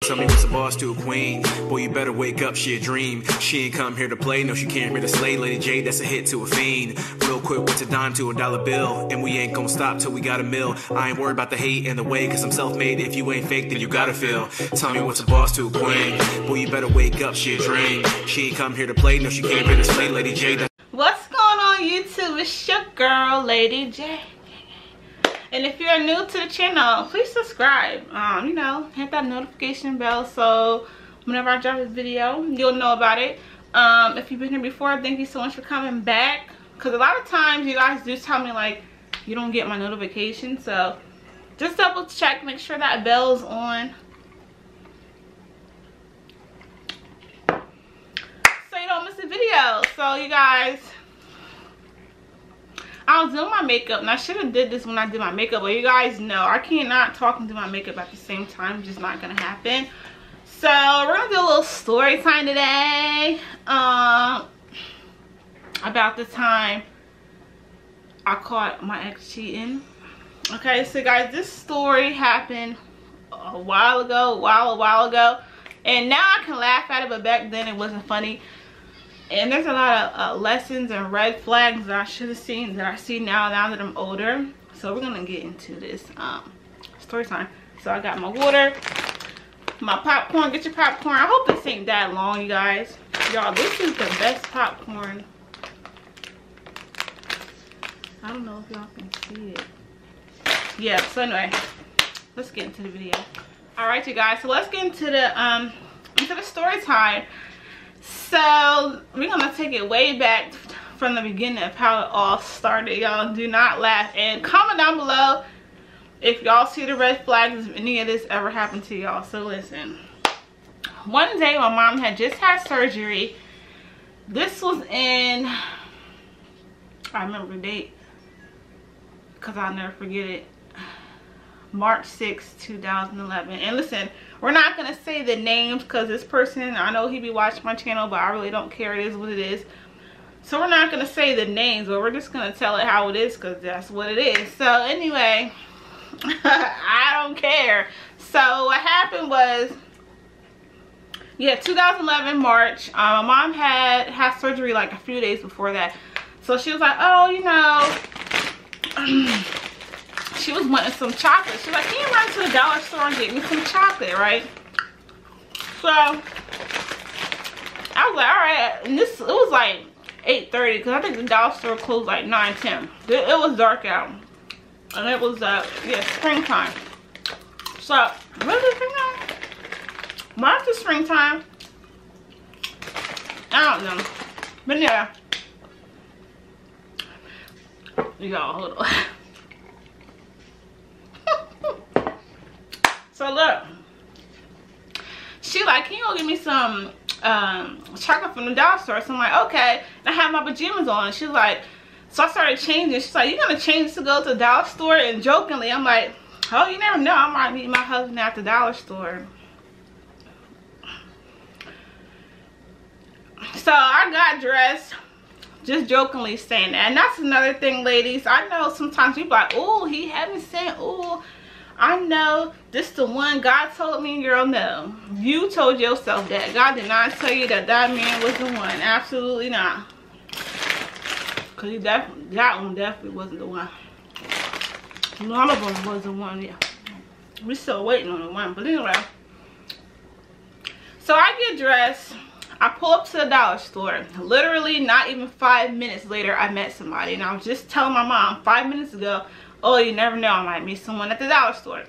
Tell me what's a boss to a queen. Boy, you better wake up, she a dream. She ain't come here to play, no, she came here to slay. Lady J, that's a hit to a fiend. Real quick, what's a dime to a dollar bill? And we ain't gonna stop till we got a mill. I ain't worried about the hate and the way, cause I'm self-made. If you ain't fake, then you gotta feel. Tell me what's a boss to a queen. Boy, you better wake up, she a dream. She ain't come here to play, no, she came here to slay. Lady J, that's... What's going on YouTube? It's your girl, Lady J. And if you're new to the channel, please subscribe. You know, hit that notification bell so whenever I drop a video, you'll know about it. If you've been here before, thank you so much for coming back. Because a lot of times you guys do tell me like you don't get my notification. So just double check, make sure that bell's on. So you don't miss a video. So you guys, I was doing my makeup, and I should have did this when I did my makeup, but you guys know I cannot talk and do my makeup at the same time. It's just not gonna happen. So we're gonna do a little story time today about the time I caught my ex cheating. Okay, so guys, this story happened a while ago, and now I can laugh at it, but back then it wasn't funny. And there's a lot of lessons and red flags that I should have seen that I see now that I'm older. So we're gonna get into this story time. So I got my water, my popcorn. Get your popcorn. I hope this ain't that long, you guys. Y'all, this is the best popcorn. I don't know if y'all can see it. Yeah, so anyway, let's get into the video. All right, you guys, so let's get into the story time. So we're gonna take it way back from the beginning of how it all started. Y'all do not laugh, and comment down below if y'all see the red flags, if any of this ever happened to y'all. So listen, one day my mom had just had surgery. This was in, I remember the date because I'll never forget it, March 6, 2011. And listen, we're not gonna say the names because this person, I know he be watching my channel, but I really don't care. It is what it is. So we're not gonna say the names, but we're just gonna tell it how it is because that's what it is. So anyway, I don't care. So what happened was, yeah, 2011 March. My mom had surgery like a few days before that. So she was like, oh, you know, she was wanting some chocolate. She was like, can you run to the dollar store and get me some chocolate, right? So I was like, all right. And it was like 8:30 because I think the dollar store closed like 9:10. It was dark out, and it was yeah, springtime. So was it springtime? March is springtime. I don't know, but yeah, y'all hold on. So look, she like, can you go get me some chocolate from the dollar store? So I'm like, okay. And I had my pajamas on. She's like, so I started changing. She's like, you gonna change to go to the dollar store? And jokingly, I'm like, oh, you never know, I might meet my husband at the dollar store. So I got dressed, just jokingly saying that. And that's another thing, ladies. I know sometimes people are like, oh, he haven't sent, oh, I know this the one. God told me. Girl, no, you told yourself that. God did not tell you that that man was the one. Absolutely not. Because that one definitely wasn't the one. None of them was the one. Yeah, we still waiting on the one. But anyway, so I get dressed, I pull up to the dollar store. Literally not even 5 minutes later, I met somebody. And I was just telling my mom 5 minutes ago, oh, you never know, I might meet someone at the dollar store.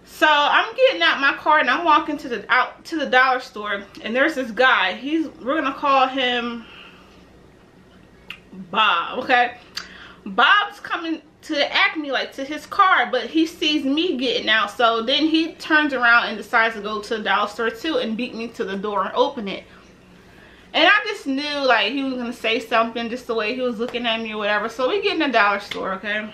So I'm getting out my car and I'm walking out to the dollar store, and there's this guy. We're gonna call him Bob, okay? Bob's coming to the Acme, like to his car, but he sees me getting out. So then he turns around and decides to go to the dollar store too and beat me to the door and open it. And I just knew like he was gonna say something, just the way he was looking at me or whatever. So we get in the dollar store, okay?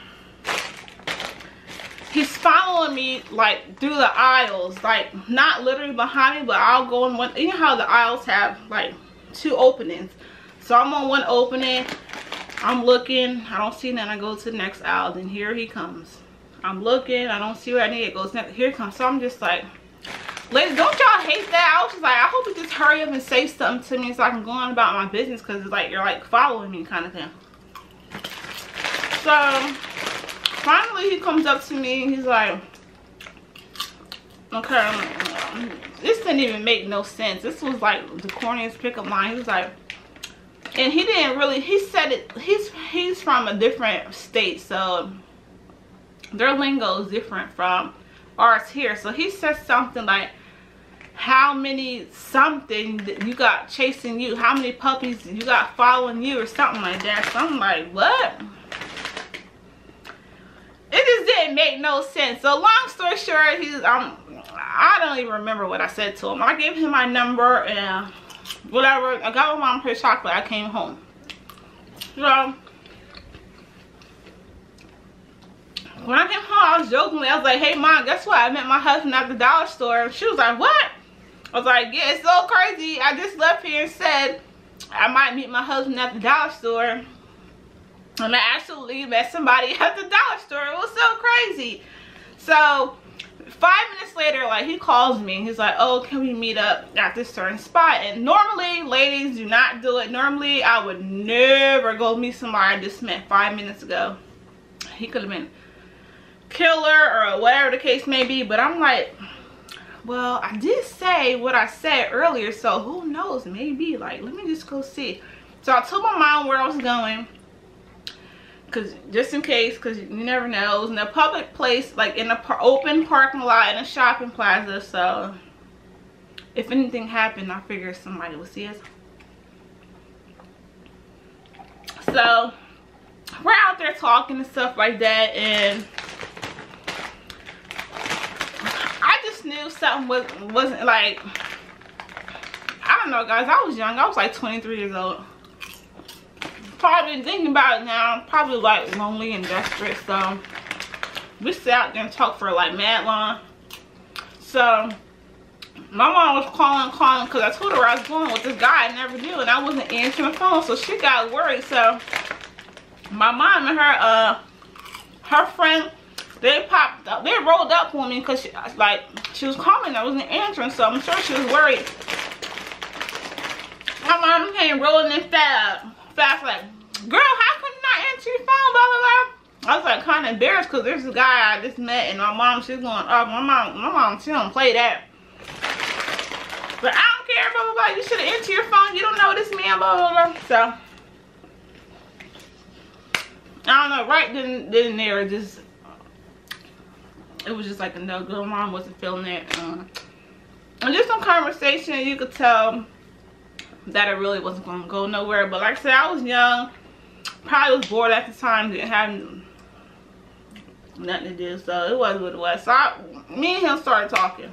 He's following me like through the aisles, like not literally behind me, but I'll go in one. You know how the aisles have like 2 openings. So I'm on one opening, I'm looking, I don't see nothing, I go to the next aisle, then here he comes. I'm looking, I don't see where I need it, goes next, here he comes. So I'm just like, Ladies, don't y'all hate that? I was just like, I hope you just hurry up and say something to me so I can go on about my business, because it's like you're like following me kind of thing. So finally he comes up to me and he's like, okay, this didn't even make no sense. This was like the corniest pickup line. He was like, and he didn't really, he said it, he's from a different state, so their lingo is different from ours here. So he said something like, how many something that you got chasing you, how many puppies you got following you, or something like that. So I'm like, what? It just didn't make no sense. So long story short, I don't even remember what I said to him. I gave him my number and whatever. I got my mom her chocolate. I came home. So when I came home, I was jokingly, I was like, hey mom, guess what? I met my husband at the dollar store. And she was like, what? I was like, yeah, it's so crazy. I just left here and said I might meet my husband at the dollar store, and I actually met somebody at the dollar store. It was so crazy. So 5 minutes later, like, he calls me and he's like, oh, can we meet up at this certain spot? And normally, ladies, do not do it. Normally, I would never go meet somebody I just met 5 minutes ago. He could have been killer or whatever the case may be, but I'm like, well, I did say what I said earlier, so who knows, maybe, like, let me just go see. So I told my mom where I was going, because just in case, because you never know. It was in a public place, like in an open parking lot in a shopping plaza, so if anything happened, I figured somebody would see us. So we're out there talking and stuff like that, and I just knew something wasn't like, I don't know guys, I was young. I was like 23 years old. Probably thinking about it now, probably like lonely and desperate. So we sat out there and talked for like mad long. So my mom was calling because I told her where I was going with this guy I never knew, and I wasn't answering the phone, so she got worried. So my mom and her friend, they popped up, they rolled up on me because she was calling, I wasn't answering, so I'm sure she was worried. My mom came rolling in fast like, girl, how come you not answer your phone, blah blah blah. I was like kind of embarrassed because there's a guy I just met, and my mom, she's going, oh, my mom, she don't play that. But I don't care, blah blah blah, you should have answered your phone, you don't know this man, blah blah blah. So I don't know, right then and there, just, it was just like a no-go. Mom wasn't feeling it. And just some conversation, you could tell that it really wasn't going to go nowhere. But like I said, I was young, probably was bored at the time, didn't have nothing to do, so it was what it was. So me and him started talking.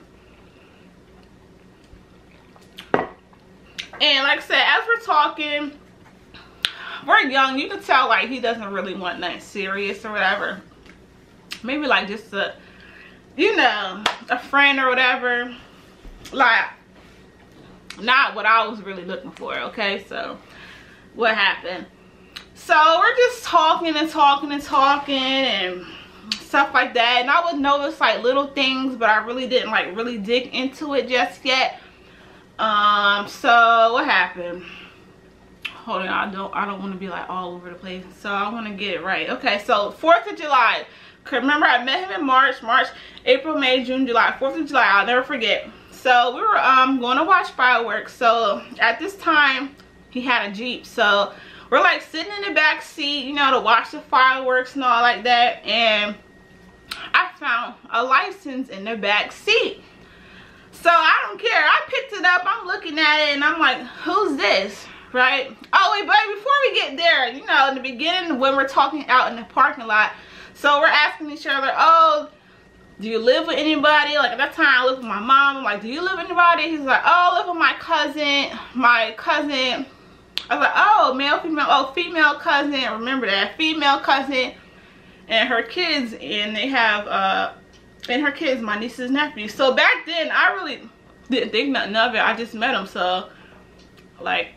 And like I said, as we're talking, we're young, you can tell like he doesn't really want nothing serious or whatever. Maybe like just a, you know, a friend or whatever. Like, not what I was really looking for. Okay, so what happened? So we're just talking and talking and talking and stuff like that, and I would notice like little things, but I really didn't like really dig into it just yet. So what happened? Hold on, I don't want to be like all over the place, so I want to get it right. Okay, so 4th of July. Remember, I met him in March, April, May, June, July. 4th of July, I'll never forget. So we were going to watch fireworks. So at this time, he had a Jeep. So we're like sitting in the back seat, you know, to watch the fireworks and all like that. And I found a license in the back seat. So I don't care. I picked it up. I'm looking at it and I'm like, who's this? Right? Oh, wait, but before we get there, you know, in the beginning when we're talking out in the parking lot, so we're asking each other, oh, do you live with anybody? Like at that time I lived with my mom. I'm like, do you live with anybody? He's like, oh, I live with my cousin. I was like, oh, male, female, oh, female cousin. Remember that, female cousin and her kids, and they have and her kids, my niece's nephew. So back then I really didn't think nothing of it. I just met him, so like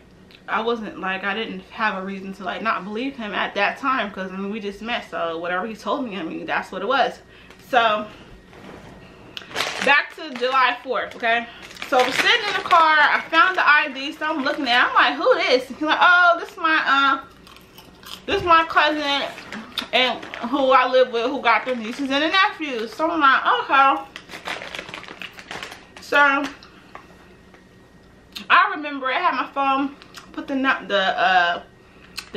I wasn't like, I didn't have a reason to like not believe him at that time, because I mean we just met, so whatever he told me, I mean that's what it was. So back to July 4th, okay? So we're sitting in the car. I found the ID, so I'm looking at it. I'm like, who this? He's like, oh, this is my cousin and who I live with, who got their nieces and the nephews. So I'm like, okay. So I remember I had my phone, put the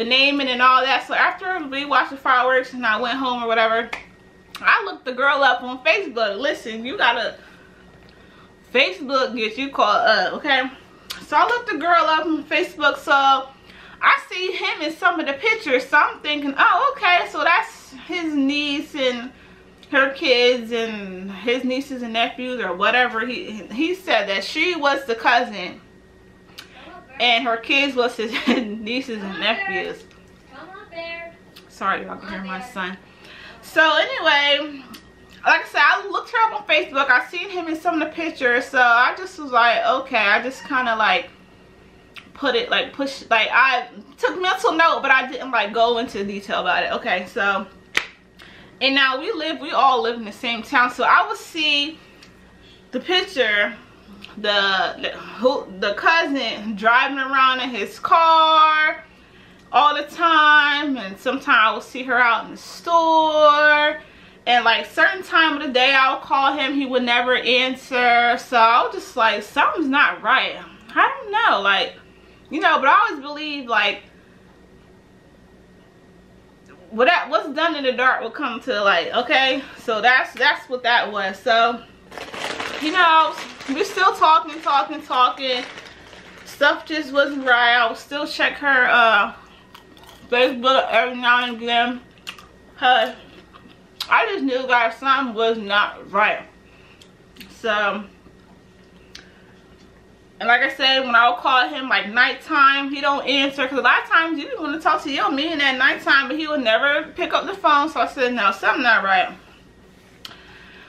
name in and all that. So after we watched the fireworks and I went home or whatever, I looked the girl up on Facebook. Listen, you gotta Facebook get you called up, okay? So I looked the girl up on Facebook. So I see him in some of the pictures. So I'm thinking, oh, okay, so that's his niece and her kids and his nieces and nephews or whatever. He said that she was the cousin and her kids was his nieces and nephews. Sorry, y'all can hear my son. So anyway, like I said, I looked her up on Facebook. I seen him in some of the pictures. So I just was like, okay. I just kind of like put it, like push, like I took mental note, but I didn't like go into detail about it. Okay, so, and now we all live in the same town. So I would see the picture, the cousin driving around in his car all the time, and sometimes I will see her out in the store, and like certain time of the day I would call him, he would never answer. So I was just like, something's not right. I don't know, like, you know, but I always believe like what's done in the dark will come to light. Okay, so that's what that was. So, you know, we're still talking. Stuff just wasn't right. I would still check her Facebook every now and again. I just knew that something was not right. So, and like I said, when I would call him like nighttime, he don't answer, because a lot of times you want to talk to your man at nighttime, but he would never pick up the phone. So I said, no, something not right.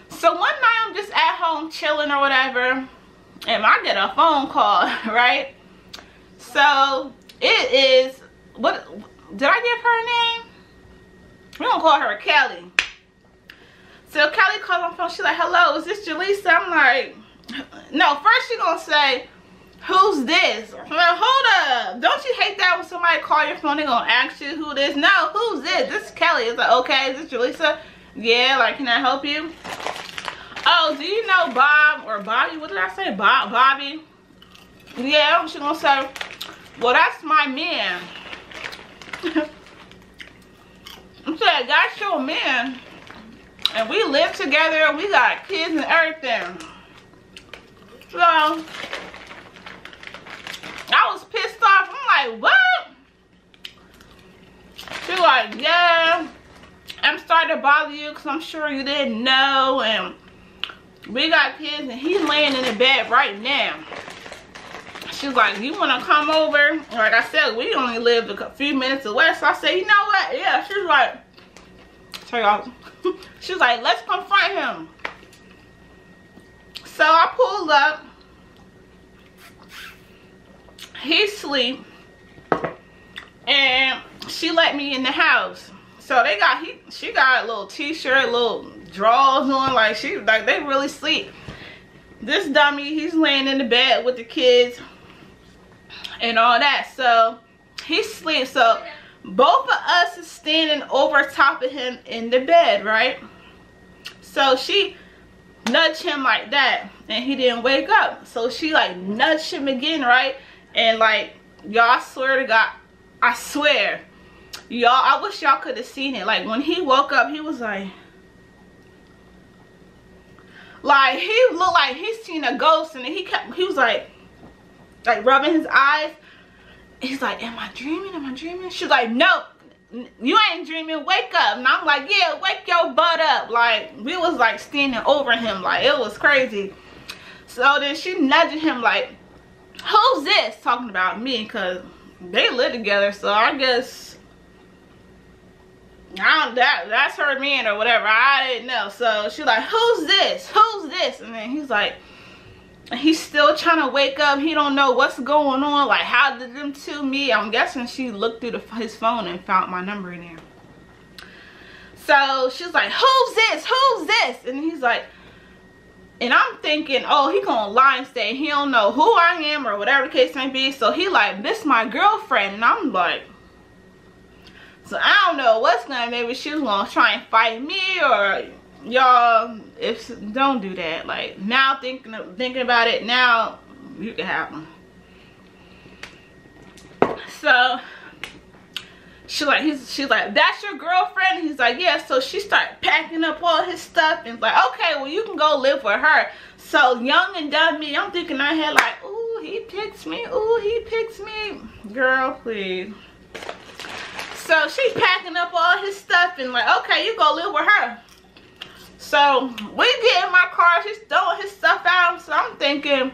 So one night I'm just at home chilling or whatever, and I get a phone call, right? So it is, what did I give her a name? We're gonna call her Kelly. So Kelly calls on the phone. She's like, hello, is this Jaleesa? I'm like, no. First she gonna say, who's this? I'm like, hold up. Don't you hate that when somebody call your phone, they gonna ask you who this? No, who's this? This is Kelly. It's like, okay, is this Jaleesa? Yeah, like, can I help you? Oh, do you know Bob or Bobby? What did I say? Bobby? Yeah, she gonna say, well, that's my man. I'm saying, that's your man. And we live together. We got kids and everything. So, I was pissed off. I'm like, what? She's like, yeah, I'm starting to bother you because I'm sure you didn't know. And we got kids and he's laying in the bed right now. She's like, you want to come over? Like I said, we only live a few minutes away. So I said, you know what? Yeah. She's like, tell y'all. She's like, let's confront him. So I pulled up. He's asleep. And she let me in the house. So she got a little t-shirt, little drawers on, like they really sleep. This dummy, he's laying in the bed with the kids and all that. So he sleeps. So both of us is standing over top of him in the bed, right? So she nudged him like that and he didn't wake up. So she like nudged him again, right? And like, y'all, I swear to God, I swear, y'all, I wish y'all could have seen it. Like when he woke up, he was like he looked like he seen a ghost, and he was like rubbing his eyes. He's like, am I dreaming? Am I dreaming? She's like, no, you ain't dreaming, wake up. And I'm like, yeah, wake your butt up. Like, we was like standing over him, like it was crazy. So then she nudged him like, who's this? Talking about me, because they live together. So I guess that's her man or whatever. I didn't know. So she's like, who's this? Who's this? And then he's like, he's still trying to wake up. He don't know what's going on. Like, how did them two meet? I'm guessing she looked through his phone and found my number in there. So she's like, who's this? Who's this? And he's like, And I'm thinking, oh, he gonna lie and say he don't know who I am or whatever the case may be. So he like, this my girlfriend. And I'm like, so I don't know what's gonna, maybe she was gonna try and fight me, or y'all, if don't do that. Like, now thinking about it, now you can have them. So she's like, that's your girlfriend? He's like, yeah. So she started packing up all his stuff and like, okay, well, you can go live with her. So young and dumb me, I'm thinking in my head like, ooh, he picks me. Ooh, he picks me. Girl, please. So she packing up all his stuff and like, okay, you go live with her. So we get in my car, she's throwing his stuff out. So I'm thinking,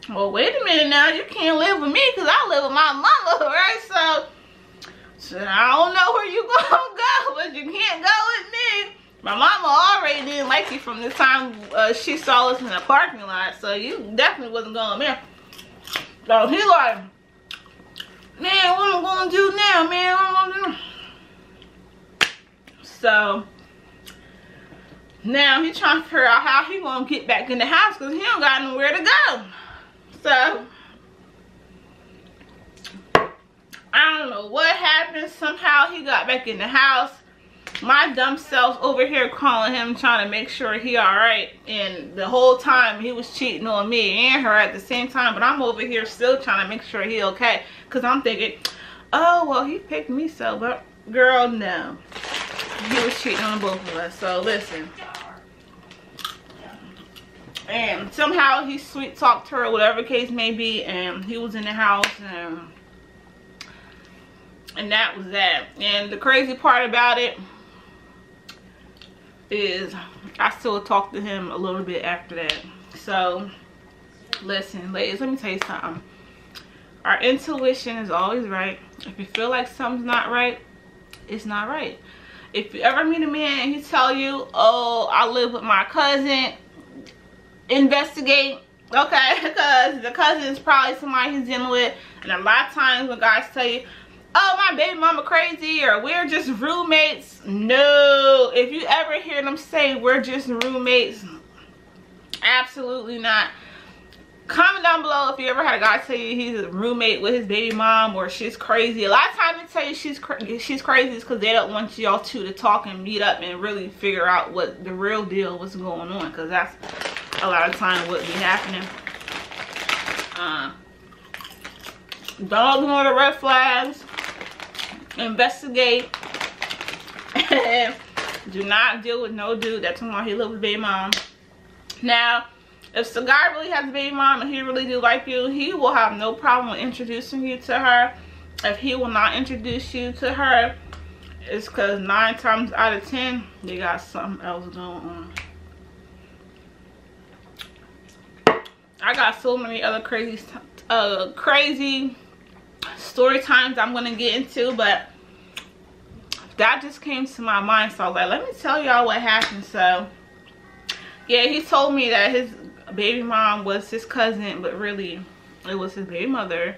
well, wait a minute now, you can't live with me because I live with my mama, right? So I don't know where you gonna go, but you can't go with me. My mama already didn't like you from the time she saw us in the parking lot, so you definitely wasn't going there. So he like, man, what am I gonna do now, man? What am I gonna do? So now he's trying to figure out how he gonna get back in the house because he don't got nowhere to go. So I don't know what happened. Somehow he got back in the house. My dumb self over here calling him, trying to make sure he alright. And the whole time he was cheating on me and her at the same time. But I'm over here still trying to make sure he okay. Because I'm thinking, oh, well, he picked me so. But girl, no. He was cheating on both of us. So listen. And somehow he sweet talked her, whatever the case may be. And he was in the house. And that was that. And the crazy part about it is I still talk to him a little bit after that. So listen, ladies, let me tell you something. Our intuition is always right. If you feel like something's not right, it's not right. If you ever meet a man and he tell you, oh, I live with my cousin, investigate, okay? Because the cousin is probably somebody he's dealing with. And a lot of times when guys tell you, oh, my baby mama crazy, or we're just roommates. No, if you ever hear them say we're just roommates, absolutely not. Comment down below if you ever had a guy tell you he's a roommate with his baby mom, or she's crazy. A lot of times they tell you she's crazy is because they don't want y'all two to talk and meet up and really figure out what the real deal was going on, because that's a lot of time what be happening. Don't ignore the red flags. Investigate. And do not deal with no dude that's why he lives with baby mom. Now, if the guy really has a baby mom and he really do like you, he will have no problem with introducing you to her. If he will not introduce you to her, it's because 9 times out of 10 they got something else going on. I got so many other crazy story times I'm gonna get into, but that just came to my mind, so I was like, let me tell y'all what happened. So yeah, he told me that his baby mom was his cousin, but really it was his baby mother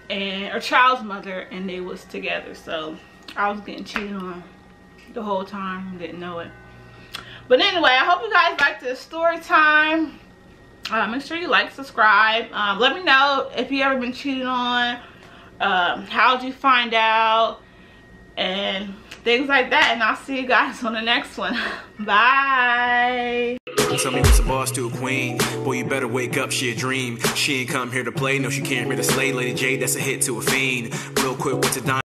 and or child's mother, and they was together. So I was getting cheated on the whole time, didn't know it. But anyway, I hope you guys liked this story time. Make sure you like, subscribe. Let me know if you ever been cheated on. How'd you find out, and things like that. And I'll see you guys on the next one. Bye. Tell me what's a boss to a queen. Boy, you better wake up, she a dream. She ain't come here to play, no, she came here to slay. Lady J, that's a hit to a fiend. Real quick, what's a dime?